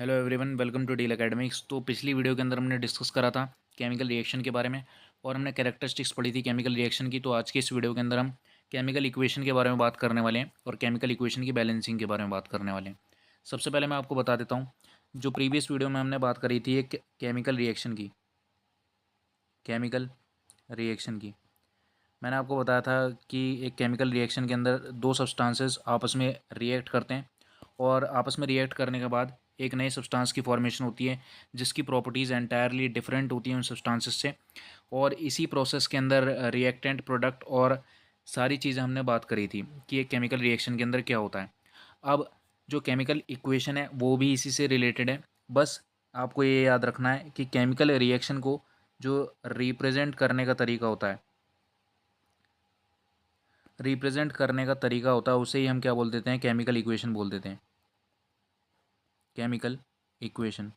Hello everyone, welcome to Deal Academics. तो पिछली video के अंदर हमने डिस्कस करा था केमिकल रिएक्शन के बारे में और हमने कैरेक्टरिस्टिक्स पढ़ी थी केमिकल रिएक्शन की। तो आज की इस वीडियो के अंदर हम केमिकल इक्वेशन के बारे में बात करने वाले हैं और केमिकल इक्वेशन की बैलेंसिंग के बारे में बात करने वाले हैं। सबसे पहले मैं आपको बता देता हूँ, जो प्रीवियस वीडियो में हमने बात करी थी एक केमिकल रिएक्शन की मैंने आपको बताया था कि एक केमिकल रिएक्शन के अंदर दो सब्सटेंसेस आपस में रिएक्ट करते हैं और आपस में रिएक्ट करने के बाद एक नए सब्सटेंस की फॉर्मेशन होती है जिसकी प्रॉपर्टीज़ एंटायरली डिफरेंट होती हैं उन सब्सटेंसेस से। और इसी प्रोसेस के अंदर रिएक्टेंट, प्रोडक्ट और सारी चीज़ें हमने बात करी थी कि एक केमिकल रिएक्शन के अंदर क्या होता है। अब जो केमिकल इक्वेशन है वो भी इसी से रिलेटेड है। बस आपको ये याद रखना है कि केमिकल रिएक्शन को जो रिप्रेजेंट करने का तरीका होता है उसे ही हम क्या बोल देते हैं, केमिकल इक्वेशन बोल देते हैं। Chemical equation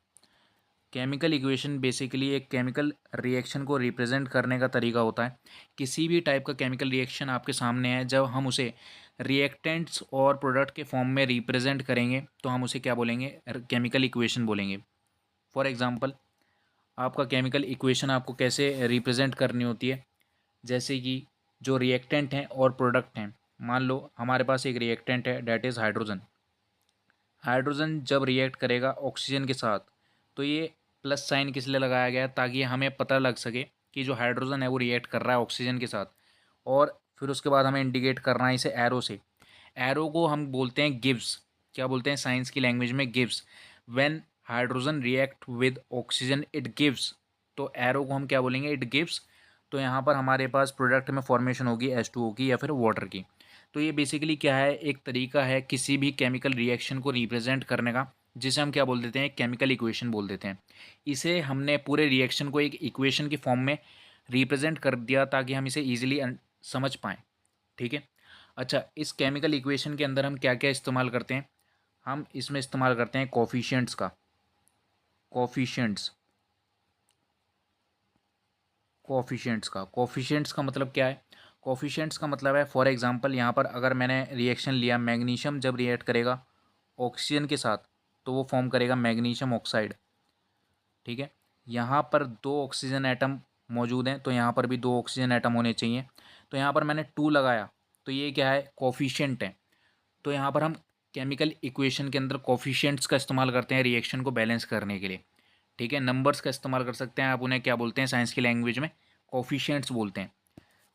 chemical equation basically एक केमिकल रिएक्शन को रिप्रेजेंट करने का तरीका होता है। किसी भी टाइप का केमिकल रिएक्शन आपके सामने है, जब हम उसे रिएक्टेंट्स और प्रोडक्ट के फॉर्म में रिप्रेजेंट करेंगे तो हम उसे क्या बोलेंगे, केमिकल इक्वेशन बोलेंगे। फॉर एग्जांपल, आपका केमिकल इक्वेशन आपको कैसे रिप्रेजेंट करनी होती है, जैसे कि जो रिएक्टेंट हैं और प्रोडक्ट हैं। मान लो हमारे पास एक रिएक्टेंट है, डैट इज़ हाइड्रोजन। हाइड्रोजन जब रिएक्ट करेगा ऑक्सीजन के साथ तो ये प्लस साइन किस लिए लगाया गया है, ताकि हमें पता लग सके कि जो हाइड्रोजन है वो रिएक्ट कर रहा है ऑक्सीजन के साथ। और फिर उसके बाद हमें इंडिकेट करना है इसे एरो से। एरो को हम बोलते हैं गिव्स। क्या बोलते हैं साइंस की लैंग्वेज में? Gives. When hydrogen react with oxygen it gives. तो एरो को हम क्या बोलेंगे? It gives. तो यहाँ पर हमारे पास प्रोडक्ट में फॉर्मेशन होगी H2O की या फिर वाटर की। तो ये बेसिकली क्या है, एक तरीका है किसी भी केमिकल रिएक्शन को रिप्रेजेंट करने का, जिसे हम क्या बोल देते हैं, केमिकल इक्वेशन बोल देते हैं। इसे हमने पूरे रिएक्शन को एक इक्वेशन की फॉर्म में रिप्रेजेंट कर दिया ताकि हम इसे ईजिली समझ पाएँ। ठीक है। अच्छा, इस केमिकल इक्वेशन के अंदर हम क्या क्या इस्तेमाल करते हैं? हम इसमें इस्तेमाल करते हैं कोफिशिएंट्स का। कोफिशिएंट्स कोफिशिएंट्स का मतलब क्या है? कोफिशिएंट्स का मतलब है, फॉर एग्जांपल यहाँ पर अगर मैंने रिएक्शन लिया, मैग्नीशियम जब रिएक्ट करेगा ऑक्सीजन के साथ तो वो फॉर्म करेगा मैग्नीशियम ऑक्साइड। ठीक है। यहाँ पर दो ऑक्सीजन एटम मौजूद हैं तो यहाँ पर भी दो ऑक्सीजन एटम होने चाहिए। तो यहाँ पर मैंने 2 लगाया तो ये क्या है, कोफिशिएंट है। तो यहाँ पर हम केमिकल इक्वेशन के अंदर कोफिशिएंट्स का इस्तेमाल करते हैं रिएक्शन को बैलेंस करने के लिए। ठीक है। नंबर्स का इस्तेमाल कर सकते हैं आप, उन्हें क्या बोलते हैं साइंस की लैंग्वेज में? कोफिशिएंट्स बोलते हैं।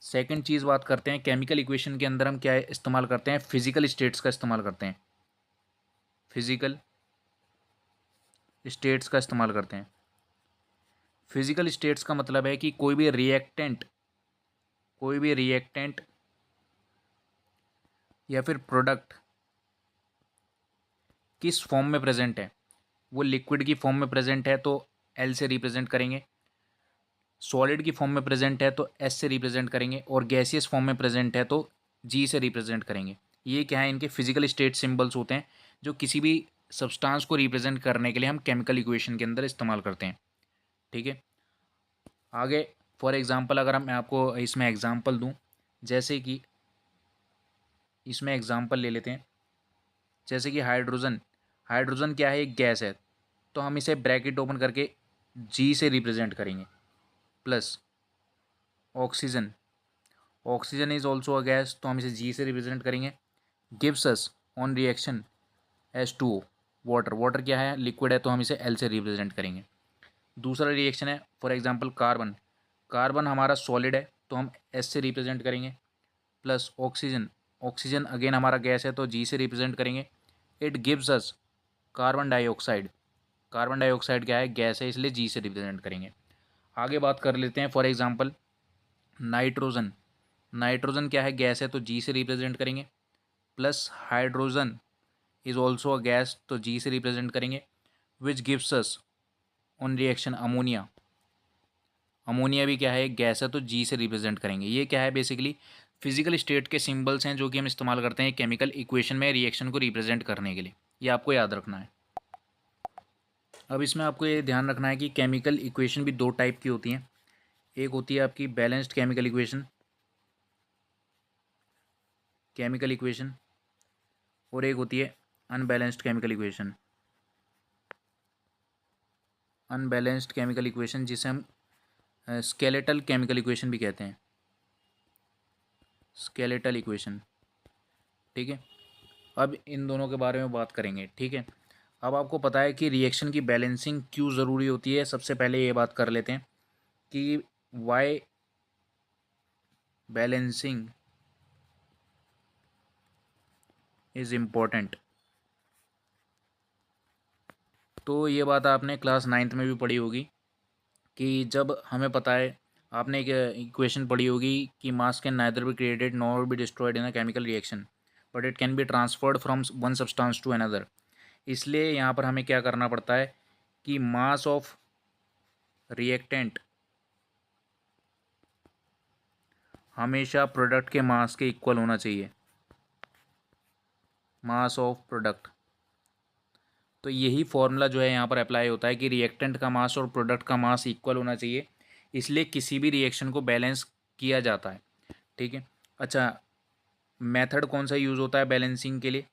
सेकंड चीज़ बात करते हैं, केमिकल इक्वेशन के अंदर हम क्या इस्तेमाल करते हैं? फिजिकल स्टेट्स का इस्तेमाल करते हैं। फिजिकल स्टेट्स का इस्तेमाल करते हैं। फिजिकल स्टेट्स का मतलब है कि कोई भी रिएक्टेंट या फिर प्रोडक्ट किस फॉर्म में प्रेजेंट है। वो लिक्विड की फॉर्म में प्रेजेंट है तो एल से रिप्रेजेंट करेंगे, सॉलिड की फॉर्म में प्रेजेंट है तो एस से रिप्रेजेंट करेंगे, और गैसियस फॉर्म में प्रेजेंट है तो जी से रिप्रेजेंट करेंगे। ये क्या है, इनके फिजिकल स्टेट सिंबल्स होते हैं जो किसी भी सब्सटेंस को रिप्रेजेंट करने के लिए हम केमिकल इक्वेशन के अंदर इस्तेमाल करते हैं। ठीक है। आगे फॉर एग्जांपल अगर मैं आपको इसमें एग्जांपल दूं, जैसे कि इसमें एग्जांपल ले लेते हैं, जैसे कि हाइड्रोजन। हाइड्रोजन क्या है, एक गैस है। तो हम इसे ब्रैकेट ओपन करके जी से रिप्रेजेंट करेंगे। Plus oxygen. Oxygen is also a gas तो हम इसे जी से रिप्रेजेंट करेंगे। Gives us on reaction H2O। Water, water क्या है, लिक्विड है तो हम इसे एल से रिप्रेजेंट करेंगे। दूसरा रिएक्शन है फॉर एग्जांपल कार्बन। कार्बन हमारा सॉलिड है तो हम एस से रिप्रेजेंट करेंगे। Plus oxygen. ऑक्सीजन अगेन हमारा गैस है तो जी से रिप्रेजेंट करेंगे। It gives us carbon dioxide. Carbon dioxide क्या है, गैस है, इसलिए जी से रिप्रेजेंट करेंगे। आगे बात कर लेते हैं फॉर एग्जांपल नाइट्रोजन। नाइट्रोजन क्या है, गैस है तो जी से रिप्रेजेंट करेंगे। Plus hydrogen is also a gas तो जी से रिप्रेजेंट करेंगे। Which gives us on reaction ammonia. Ammonia भी क्या है, एक गैस है तो जी से रिप्रेजेंट करेंगे। ये क्या है, बेसिकली फिजिकल स्टेट के सिंबल्स हैं जो कि हम इस्तेमाल करते हैं केमिकल इक्वेशन में रिएक्शन को रिप्रेजेंट करने के लिए। ये आपको याद रखना है। अब इसमें आपको ये ध्यान रखना है कि केमिकल इक्वेशन भी दो टाइप की होती हैं। एक होती है आपकी बैलेंस्ड केमिकल इक्वेशन और एक होती है unbalanced chemical equation. Unbalanced chemical equation, जिसे हम स्केलेटल केमिकल इक्वेशन भी कहते हैं, स्केलेटल इक्वेशन। ठीक है, अब इन दोनों के बारे में बात करेंगे। ठीक है, अब आपको पता है कि रिएक्शन की बैलेंसिंग क्यों ज़रूरी होती है। सबसे पहले ये बात कर लेते हैं कि वाई बैलेंसिंग इज़ इम्पोर्टेंट। तो ये बात आपने क्लास 9th में भी पढ़ी होगी कि जब हमें पता है, आपने एक इक्वेशन पढ़ी होगी कि mass can neither be created nor be destroyed in a chemical reaction but it can be transferred from one substance to another. इसलिए यहाँ पर हमें क्या करना पड़ता है कि मास ऑफ रिएक्टेंट हमेशा प्रोडक्ट के मास के इक्वल होना चाहिए, मास ऑफ प्रोडक्ट। तो यही फॉर्मूला जो है यहाँ पर अप्लाई होता है कि रिएक्टेंट का मास और प्रोडक्ट का मास इक्वल होना चाहिए, इसलिए किसी भी रिएक्शन को बैलेंस किया जाता है। ठीक है, अच्छा, मेथड कौन सा यूज़ होता है बैलेंसिंग के लिए?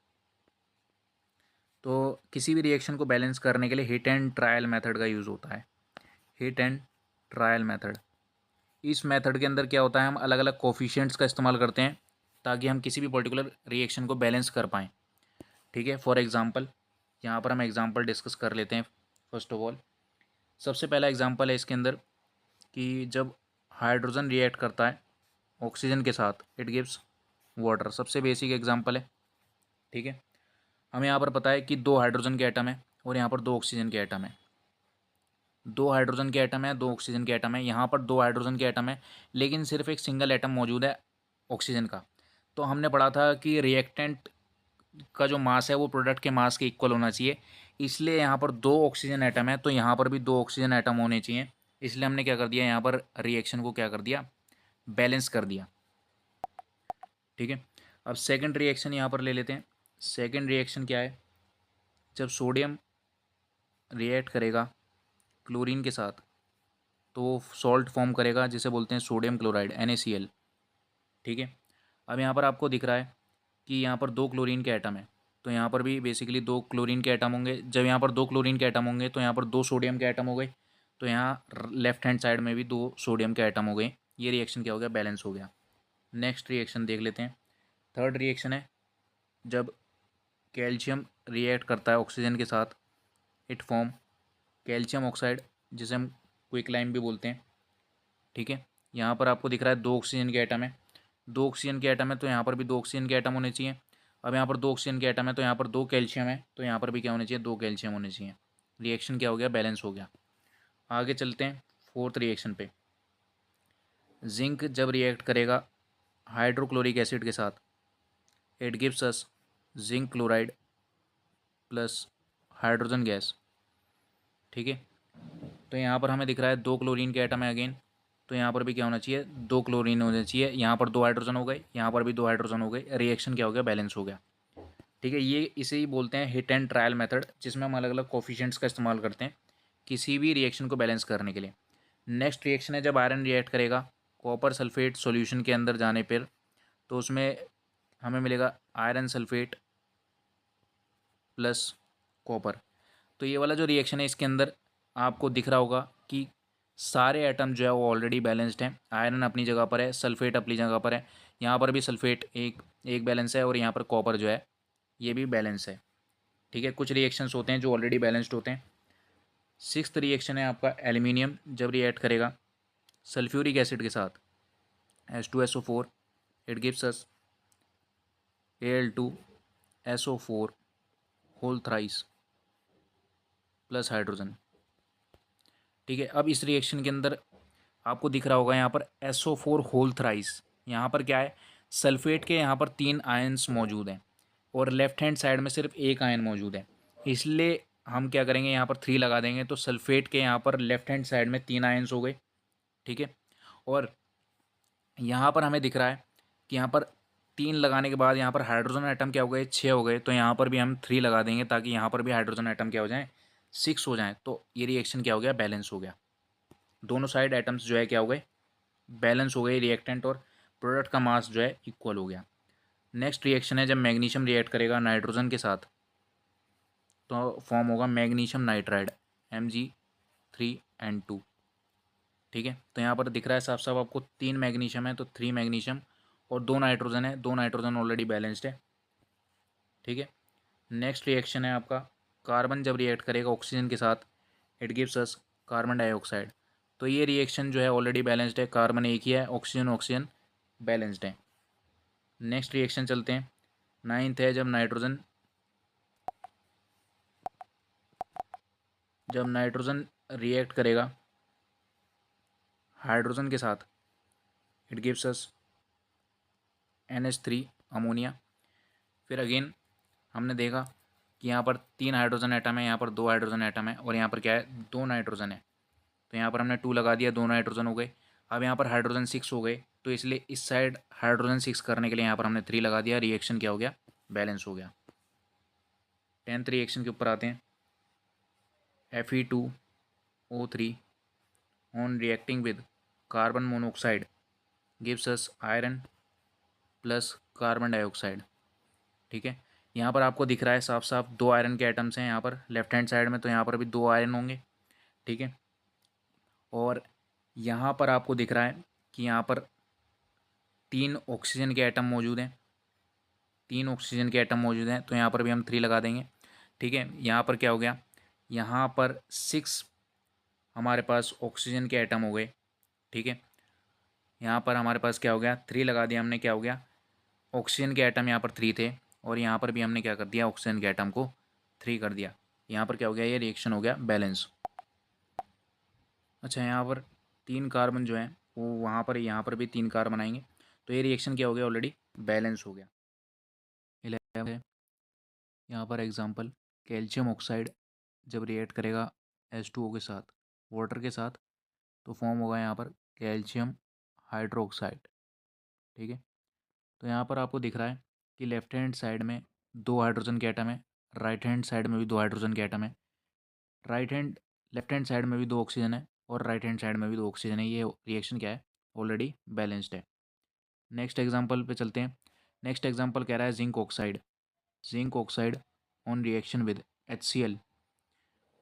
तो किसी भी रिएक्शन को बैलेंस करने के लिए हिट एंड ट्रायल मेथड का यूज़ होता है, हिट एंड ट्रायल मेथड। इस मेथड के अंदर क्या होता है, हम अलग अलग कोफिशिएंट्स का इस्तेमाल करते हैं ताकि हम किसी भी पर्टिकुलर रिएक्शन को बैलेंस कर पाएँ। ठीक है, फॉर एग्जांपल यहाँ पर हम एग्जांपल डिस्कस कर लेते हैं। फर्स्ट ऑफ ऑल, सबसे पहला एग्जांपल है इसके अंदर कि जब हाइड्रोजन रिएक्ट करता है ऑक्सीजन के साथ, इट गिव्स वाटर। सबसे बेसिक एग्जांपल है। ठीक है, हमें यहाँ पर पता है कि 2 हाइड्रोजन के एटम है और यहाँ पर 2 ऑक्सीजन के एटम है। 2 हाइड्रोजन के एटम है, 2 ऑक्सीजन के एटम है। यहाँ पर 2 हाइड्रोजन के एटम है लेकिन सिर्फ एक सिंगल एटम मौजूद है ऑक्सीजन का। तो हमने पढ़ा था कि रिएक्टेंट का जो मास है वो प्रोडक्ट के मास के इक्वल होना चाहिए, इसलिए यहाँ पर 2 ऑक्सीजन एटम है तो यहाँ पर भी 2 ऑक्सीजन एटम होने चाहिए। इसलिए हमने क्या कर दिया, यहाँ पर रिएक्शन को क्या कर दिया, बैलेंस कर दिया। ठीक है, अब सेकंड रिएक्शन यहाँ पर ले लेते हैं। सेकंड रिएक्शन क्या है, जब सोडियम रिएक्ट करेगा क्लोरीन के साथ तो वो सॉल्ट फॉर्म करेगा जिसे बोलते हैं सोडियम क्लोराइड, NaCl। ठीक है, अब यहाँ पर आपको दिख रहा है कि यहाँ पर 2 क्लोरीन के एटम है तो यहाँ पर भी बेसिकली 2 क्लोरीन के एटम होंगे। जब यहाँ पर 2 क्लोरीन के एटम होंगे तो यहाँ पर 2 सोडियम के एटम हो गए, तो यहाँ लेफ्ट हैंड साइड में भी 2 सोडियम के एटम हो गए। ये रिएक्शन क्या हो गया, बैलेंस हो गया। नेक्स्ट रिएक्शन देख लेते हैं। थर्ड रिएक्शन है जब कैल्शियम रिएक्ट करता है ऑक्सीजन के साथ, इट फॉर्म कैल्शियम ऑक्साइड जिसे हम क्विकलाइम भी बोलते हैं। ठीक है, यहाँ पर आपको दिख रहा है 2 ऑक्सीजन के एटम है, 2 ऑक्सीजन के एटम है तो यहाँ पर भी 2 ऑक्सीजन के एटम होने चाहिए। अब यहाँ पर 2 ऑक्सीजन के एटम है तो यहाँ पर 2 कैल्शियम है तो यहाँ पर भी क्या होने चाहिए, 2 कैल्शियम होने चाहिए। रिएक्शन क्या हो गया, बैलेंस हो गया। आगे चलते हैं फोर्थ रिएक्शन पे। जिंक जब रिएक्ट करेगा हाइड्रोक्लोरिक एसिड के साथ, it gives us zinc chloride plus hydrogen gas. ठीक है, तो यहाँ पर हमें दिख रहा है 2 क्लोरीन के एटम है अगेन, तो यहाँ पर भी क्या होना चाहिए, 2 क्लोरीन होना चाहिए। यहाँ पर 2 हाइड्रोजन हो गए, यहाँ पर भी 2 हाइड्रोजन हो गए। रिएक्शन क्या हो गया, बैलेंस हो गया। ठीक है, ये इसे ही बोलते हैं हिट एंड ट्रायल मेथड, जिसमें हम अलग अलग कोफिशिएंट्स का इस्तेमाल करते हैं किसी भी रिएक्शन को बैलेंस करने के लिए। नेक्स्ट रिएक्शन है जब आयरन रिएक्ट करेगा कॉपर सल्फेट सॉल्यूशन के अंदर जाने पर, तो उसमें हमें मिलेगा आयरन सल्फेट प्लस कॉपर। तो ये वाला जो रिएक्शन है इसके अंदर आपको दिख रहा होगा कि सारे एटम जो है वो ऑलरेडी बैलेंस्ड हैं। आयरन अपनी जगह पर है, सल्फेट अपनी जगह पर है, यहाँ पर भी सल्फेट एक एक बैलेंस है और यहाँ पर कॉपर जो है ये भी बैलेंस है। ठीक है, कुछ रिएक्शंस होते हैं जो ऑलरेडी बैलेंस्ड होते हैं। सिक्स्थ रिएक्शन है आपका एल्यूमिनियम जब रिएक्ट करेगा सल्फ्यूरिक एसिड के साथ, H2SO4, it gives us Al2SO4 whole thrice plus hydrogen. ठीक है, अब इस रिएक्शन के अंदर आपको दिख रहा होगा यहाँ पर SO4 होल थ्राइस। यहाँ पर क्या है, सल्फेट के यहाँ पर 3 आयन्स मौजूद हैं और लेफ्ट हैंड साइड में सिर्फ एक आयन मौजूद है, इसलिए हम क्या करेंगे, यहाँ पर 3 लगा देंगे तो सल्फेट के यहाँ पर लेफ्ट हैंड साइड में 3 आयन्स हो गए। ठीक है, और यहाँ पर हमें दिख रहा है कि यहाँ पर 3 लगाने के बाद यहाँ पर हाइड्रोजन आइटम क्या हो गए, 6 हो गए, तो यहाँ पर भी हम 3 लगा देंगे ताकि यहाँ पर भी हाइड्रोजन आइटम क्या हो जाए, 6 हो जाए। तो ये रिएक्शन क्या हो गया, बैलेंस हो गया। दोनों साइड एटम्स जो है क्या हो गए, बैलेंस हो गए। रिएक्टेंट और प्रोडक्ट का मास जो है इक्वल हो गया। नेक्स्ट रिएक्शन है जब मैग्नीशियम रिएक्ट करेगा नाइट्रोजन के साथ, तो फॉर्म होगा मैग्नीशियम नाइट्राइड, 3 N2। ठीक है, तो यहाँ पर दिख रहा है साफ साफ आपको 3 मैग्नीशियम है तो 3 मैग्नीशियम, और 2 नाइट्रोजन है, 2 नाइट्रोजन ऑलरेडी बैलेंस्ड है। ठीक है, नेक्स्ट रिएक्शन है आपका कार्बन जब रिएक्ट करेगा ऑक्सीजन के साथ, it gives us carbon dioxide. तो ये रिएक्शन जो है ऑलरेडी बैलेंस्ड है, कार्बन एक ही है, ऑक्सीजन ऑक्सीजन बैलेंस्ड है। नेक्स्ट रिएक्शन चलते हैं, 9th है जब नाइट्रोजन रिएक्ट करेगा हाइड्रोजन के साथ, it gives us NH3 ammonia. फिर अगेन हमने देखा कि यहाँ पर 3 हाइड्रोजन एटम है, यहाँ पर 2 हाइड्रोजन एटम है, और यहाँ पर क्या है 2 नाइट्रोजन है। तो यहाँ पर हमने 2 लगा दिया, 2 नाइट्रोजन हो गए। अब यहाँ पर हाइड्रोजन 6 हो गए, तो इसलिए इस साइड हाइड्रोजन 6 करने के लिए यहाँ पर हमने 3 लगा दिया, रिएक्शन क्या हो गया, बैलेंस हो गया। 10th रिएक्शन के ऊपर आते हैं, Fe2O3 on reacting with carbon monoxide gives us iron plus carbon dioxide. ठीक है, यहाँ पर आपको दिख रहा है साफ साफ 2 आयरन के एटम्स हैं यहाँ पर लेफ्ट हैंड साइड में, तो यहाँ पर भी 2 आयरन होंगे। ठीक है, और यहाँ पर आपको दिख रहा है कि यहाँ पर 3 ऑक्सीजन के एटम मौजूद हैं, 3 ऑक्सीजन के एटम मौजूद हैं, तो यहाँ पर भी हम 3 लगा देंगे। ठीक है, यहाँ पर क्या हो गया, यहाँ पर 6 हमारे पास ऑक्सीजन के एटम हो गए। ठीक है, यहाँ पर हमारे पास क्या हो गया, 3 लगा दिया हमने, क्या हो गया, ऑक्सीजन के एटम यहाँ पर 3 थे, और यहाँ पर भी हमने क्या कर दिया, ऑक्सीजन के एटम को 3 कर दिया। यहाँ पर क्या हो गया, ये रिएक्शन हो गया बैलेंस। अच्छा, यहाँ पर 3 कार्बन जो है वो वहाँ पर, यहाँ पर भी 3 कार्बन आएंगे, तो ये रिएक्शन क्या हो गया, ऑलरेडी बैलेंस हो गया। 11 है यहाँ पर एग्जांपल, कैल्शियम ऑक्साइड जब रिएक्ट करेगा H2O के साथ, वाटर के साथ, तो फॉर्म होगा यहाँ पर कैल्शियम हाइड्रोक्साइड। ठीक है, तो यहाँ पर आपको दिख रहा है कि लेफ्ट हैंड साइड में 2 हाइड्रोजन के एटम है, राइट हैंड साइड में भी 2 हाइड्रोजन के एटम है, लेफ्ट हैंड साइड में भी 2 ऑक्सीजन है, और राइट हैंड साइड में भी 2 ऑक्सीजन है। ये रिएक्शन क्या है, ऑलरेडी बैलेंस्ड है। नेक्स्ट एग्जांपल पे चलते हैं। नेक्स्ट एग्जांपल कह रहा है zinc oxide on reaction with HCl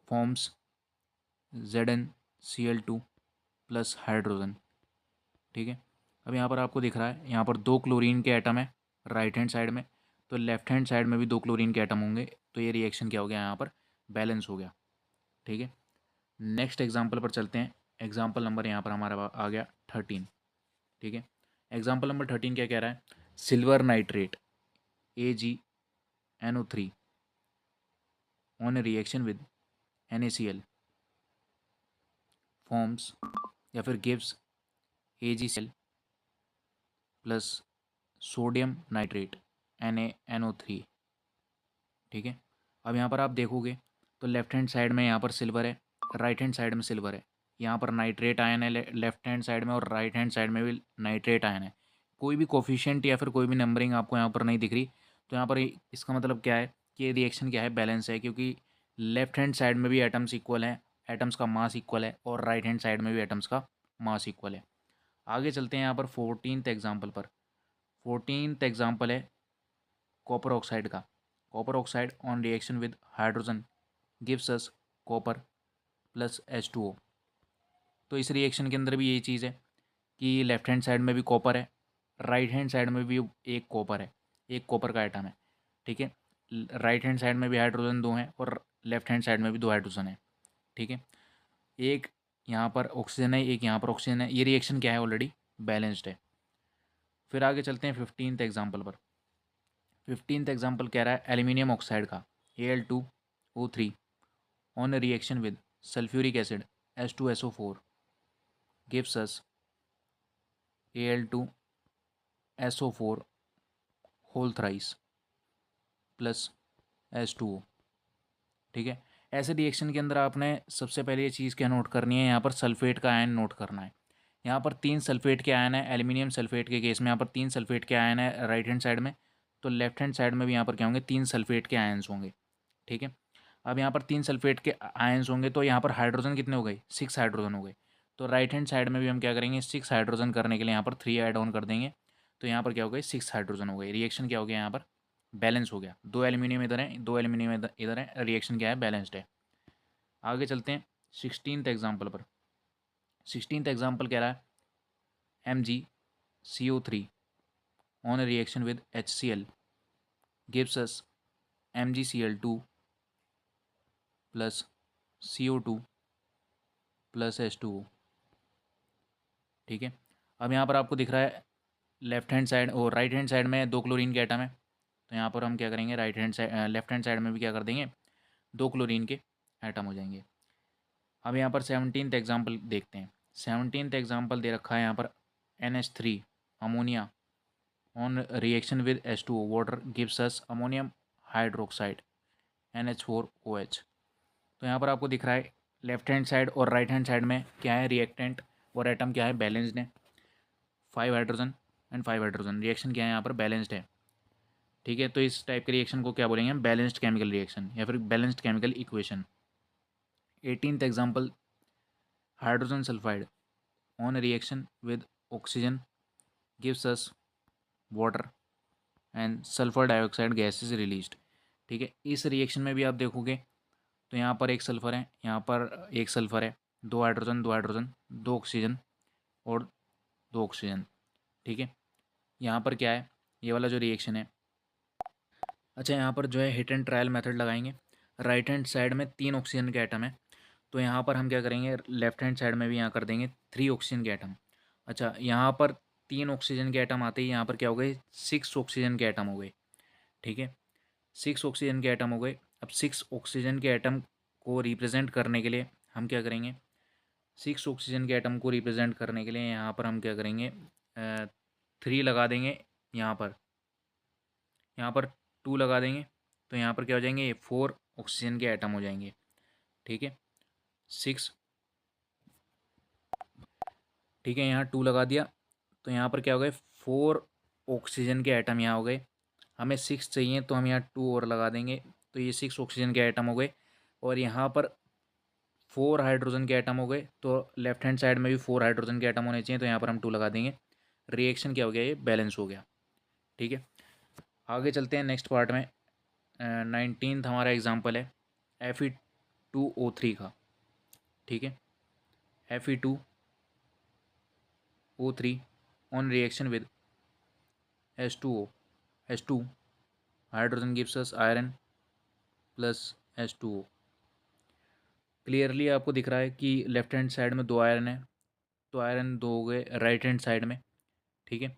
forms ZnCl2 plus hydrogen. ठीक है, अब यहाँ पर आपको दिख रहा है, यहाँ पर 2 क्लोरीन के एटम है राइट हैंड साइड में, तो लेफ्ट हैंड साइड में भी 2 क्लोरीन के एटम होंगे, तो ये रिएक्शन क्या हो गया, यहाँ पर बैलेंस हो गया। ठीक है, नेक्स्ट एग्जाम्पल पर चलते हैं। एग्जाम्पल नंबर यहाँ पर हमारा आ गया 13। ठीक है, एग्जाम्पल नंबर 13 क्या कह रहा है, silver nitrate AgNO3 on reaction with NaCl forms या फिर gives AgCl plus sodium nitrate NaNO3। ठीक है, अब यहाँ पर आप देखोगे तो लेफ्ट हैंड साइड में यहाँ पर सिल्वर है, राइट हैंड साइड में सिल्वर है, यहाँ पर नाइट्रेट आयन है लेफ्ट हैंड साइड में, और राइट हैंड साइड में भी नाइट्रेट आयन है। कोई भी कोफिशिएंट या फिर कोई भी नंबरिंग आपको यहाँ पर नहीं दिख रही, तो यहाँ पर इसका मतलब क्या है कि ये रिएक्शन क्या है, बैलेंस है, क्योंकि लेफ्ट हैंड साइड में भी एटम्स इक्वल हैं, एटम्स का मास इक्वल है, और राइट हैंड साइड में भी एटम्स का मास इक्वल है। आगे चलते हैं यहाँ पर 14th एग्जाम्पल पर। 14th एग्जाम्पल है कॉपर ऑक्साइड का। Copper oxide on reaction with hydrogen gives us copper plus H2O। तो इस रिएक्शन के अंदर भी यही चीज़ है कि लेफ्ट हैंड साइड में भी कॉपर है, राइट हैंड साइड में भी एक कॉपर है, एक कॉपर का एटम है। ठीक है, राइट हैंड साइड में भी हाइड्रोजन 2 हैं, और लेफ्ट हैंड साइड में भी 2 हाइड्रोजन है। ठीक है, एक यहाँ पर ऑक्सीजन है, एक यहाँ पर ऑक्सीजन है। ये रिएक्शन क्या है, ऑलरेडी बैलेंस्ड है। फिर आगे चलते हैं 15th एग्जाम्पल पर। 15th एग्जाम्पल कह रहा है एल्यूमिनियम ऑक्साइड का Al2O3 on reaction with sulphuric acid H2SO4 gives us Al2SO4 whole thrice plus H2O। ठीक है, ऐसे रिएक्शन के अंदर आपने सबसे पहले ये चीज़ क्या नोट करनी है, यहाँ पर सल्फेट का आयन नोट करना है। यहाँ पर 3 सल्फेट के आयन है, एल्यूमिनियम सल्फेट के केस में यहाँ पर 3 सल्फेट के आयन है राइट हैंड साइड में, तो लेफ्ट हैंड साइड में भी यहाँ पर क्या होंगे, 3 सल्फेट के आयन्स होंगे। ठीक है, अब यहाँ पर 3 सल्फेट के आयन्स होंगे, तो यहाँ पर हाइड्रोजन कितने हो गए, 6 हाइड्रोजन हो गए। तो राइट हैंड साइड में भी हम क्या करेंगे, 6 हाइड्रोजन करने के लिए यहाँ पर 3 ऐड ऑन कर देंगे, तो यहाँ पर क्या हो गए, 6 हाइड्रोजन हो गए। रिएक्शन क्या हो गया, यहाँ पर बैलेंस हो गया। 2 एल्यूमिनियम इधर है, 2 एल्यूमिनियम इधर है, रिएक्शन क्या है, बैलेंस्ड है। आगे चलते हैं 16th एग्जाम्पल कह रहा है MgCO3 on a reaction with HCl gives us MgCl2 plus CO2 plus H2O। ठीक है, अब यहाँ पर आपको दिख रहा है लेफ्ट हैंड साइड और राइट हैंड साइड में 2 क्लोरीन के एटम है, तो यहाँ पर हम क्या करेंगे, right hand side left hand side में भी क्या कर देंगे, 2 क्लोरीन के एटम हो जाएंगे। अब यहाँ पर 17th एग्जाम्पल देखते हैं। 17th एग्जाम्पल दे रखा है यहाँ पर NH3 ammonia on reaction with H2O water gives us ammonium hydroxide NH4OH। तो यहाँ पर आपको दिख रहा है लेफ्ट हैंड साइड और राइट हैंड साइड में क्या है, रिएक्टेंट और एटम क्या है, बैलेंस्ड है, 5 हाइड्रोजन एंड 5 हाइड्रोजन। रिएक्शन क्या है यहाँ पर, बैलेंस्ड है। ठीक है, तो इस टाइप के रिएक्शन को क्या बोलेंगे हम, बैलेंस्ड केमिकल रिएक्शन या फिर balanced chemical equation. 18th example hydrogen sulphide on reaction with oxygen gives us water and sulphur dioxide gas is released. ठीक है, इस रिएक्शन में भी आप देखोगे तो यहाँ पर एक सल्फर है, यहाँ पर एक सल्फर है, 2 हाइड्रोजन 2 हाइड्रोजन 2 ऑक्सीजन और 2 ऑक्सीजन। ठीक है, यहाँ पर क्या है, ये वाला जो रिएक्शन है। अच्छा, यहाँ पर जो है हिट एंड ट्रायल मेथड लगाएंगे। राइट हैंड साइड में 3 ऑक्सीजन के एटम है, तो यहाँ पर हम क्या करेंगे, लेफ्ट हैंड साइड में भी यहाँ कर देंगे 3 ऑक्सीजन के एटम। अच्छा, यहाँ पर 3 ऑक्सीजन के एटम आते ही यहाँ पर क्या हो गए, 6 ऑक्सीजन के एटम हो गए। ठीक है, 6 ऑक्सीजन के एटम हो गए। अब 6 ऑक्सीजन के एटम को रिप्रेजेंट करने के लिए हम क्या करेंगे, 6 ऑक्सीजन के एटम को रिप्रेजेंट करने के लिए यहाँ पर हम क्या करेंगे, 3 लगा देंगे, यहाँ पर 2 लगा देंगे, तो यहाँ पर क्या हो जाएंगे, 4 ऑक्सीजन के एटम हो जाएंगे। ठीक है, 6, ठीक है, यहाँ 2 लगा दिया, तो यहाँ पर क्या हो गए, 4 ऑक्सीजन के एटम यहाँ हो गए। हमें 6 चाहिए तो हम यहाँ 2 और लगा देंगे, तो ये 6 ऑक्सीजन के एटम हो गए। और यहाँ पर 4 हाइड्रोजन के एटम हो गए, तो लेफ्ट हैंड साइड में भी 4 हाइड्रोजन के एटम होने चाहिए, तो यहाँ पर हम 2 लगा देंगे। रिएक्शन क्या हो गया, ये बैलेंस हो गया। ठीक है, आगे चलते हैं नेक्स्ट पार्ट में। 19th हमारा एग्जाम्पल है Fe2O3 का। ठीक है, Fe2O3 on reaction with H2 hydrogen gives us iron plus H2O। Clearly आपको दिख रहा है कि लेफ्ट हैंड साइड में 2 आयरन है, तो आयरन 2 हो गए राइट हैंड साइड में। ठीक है,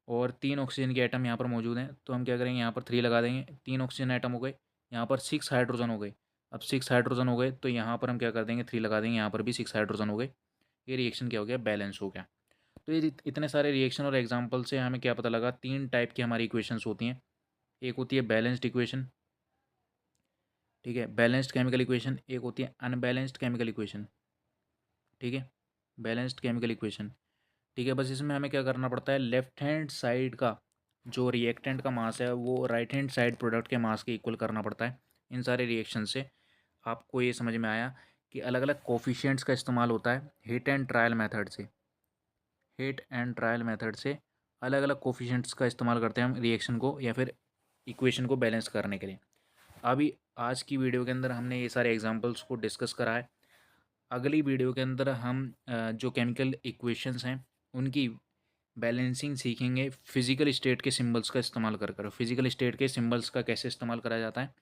और 3 ऑक्सीजन के एटम यहाँ पर मौजूद हैं, तो हम क्या करेंगे, यहाँ पर 3 लगा देंगे, 3 ऑक्सीजन एटम हो गए। यहाँ पर 6 हाइड्रोजन हो गए। अब 6 हाइड्रोजन हो गए, तो यहाँ पर हम क्या कर देंगे, 3 लगा देंगे, यहाँ पर भी 6 हाइड्रोजन हो गए। ये रिएक्शन क्या हो गया, बैलेंस हो गया। तो ये इतने सारे रिएक्शन और एग्जाम्पल से हमें क्या पता लगा, 3 टाइप की हमारी इक्वेशंस होती हैं। एक होती है बैलेंस्ड इक्वेशन, ठीक है, बैलेंस्ड केमिकल इक्वेशन। एक होती है अनबैलेंस्ड केमिकल इक्वेशन। ठीक है, बैलेंस्ड केमिकल इक्वेशन। ठीक है, बस इसमें हमें क्या करना पड़ता है, लेफ्ट हैंड साइड का जो रिएक्टेंट का मास है वो राइट हैंड साइड प्रोडक्ट के मास के इक्वल करना पड़ता है। इन सारे रिएक्शन से आपको ये समझ में आया कि अलग अलग कोफिशिएंट्स का इस्तेमाल होता है हिट एंड ट्रायल मेथड से। हिट एंड ट्रायल मेथड से अलग अलग कोफिशिएंट्स का इस्तेमाल करते हैं हम रिएक्शन को या फिर इक्वेशन को बैलेंस करने के लिए। अभी आज की वीडियो के अंदर हमने ये सारे एग्जांपल्स को डिस्कस करा है। अगली वीडियो के अंदर हम जो केमिकल इक्वेशंस हैं उनकी बैलेंसिंग सीखेंगे फिजिकल स्टेट के सिंबल्स का इस्तेमाल कर फिजिकल स्टेट के सिंबल्स का कैसे इस्तेमाल करा जाता है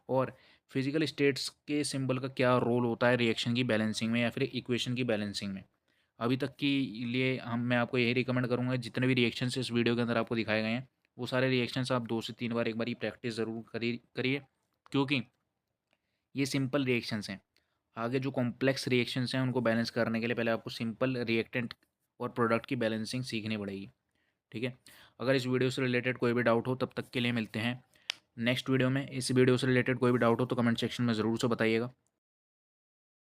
और फिजिकल स्टेट्स के सिंबल का क्या रोल होता है रिएक्शन की बैलेंसिंग में या फिर इक्वेशन की बैलेंसिंग में। अभी तक के लिए मैं आपको यही रिकमेंड करूँगा, जितने भी रिएक्शंस इस वीडियो के अंदर आपको दिखाए गए हैं वो सारे रिएक्शंस आप 2 से 3 बार एक बार ही प्रैक्टिस ज़रूर करिए, क्योंकि ये सिंपल रिएक्शंस हैं। आगे जो कॉम्प्लेक्स रिएक्शंस हैं उनको बैलेंस करने के लिए पहले आपको सिंपल रिएक्टेंट और प्रोडक्ट की बैलेंसिंग सीखनी पड़ेगी। ठीक है, अगर इस वीडियो से रिलेटेड कोई भी डाउट हो तब तक के लिए मिलते हैं नेक्स्ट वीडियो में। इस वीडियो से रिलेटेड कोई भी डाउट हो तो कमेंट सेक्शन में ज़रूर से बताइएगा।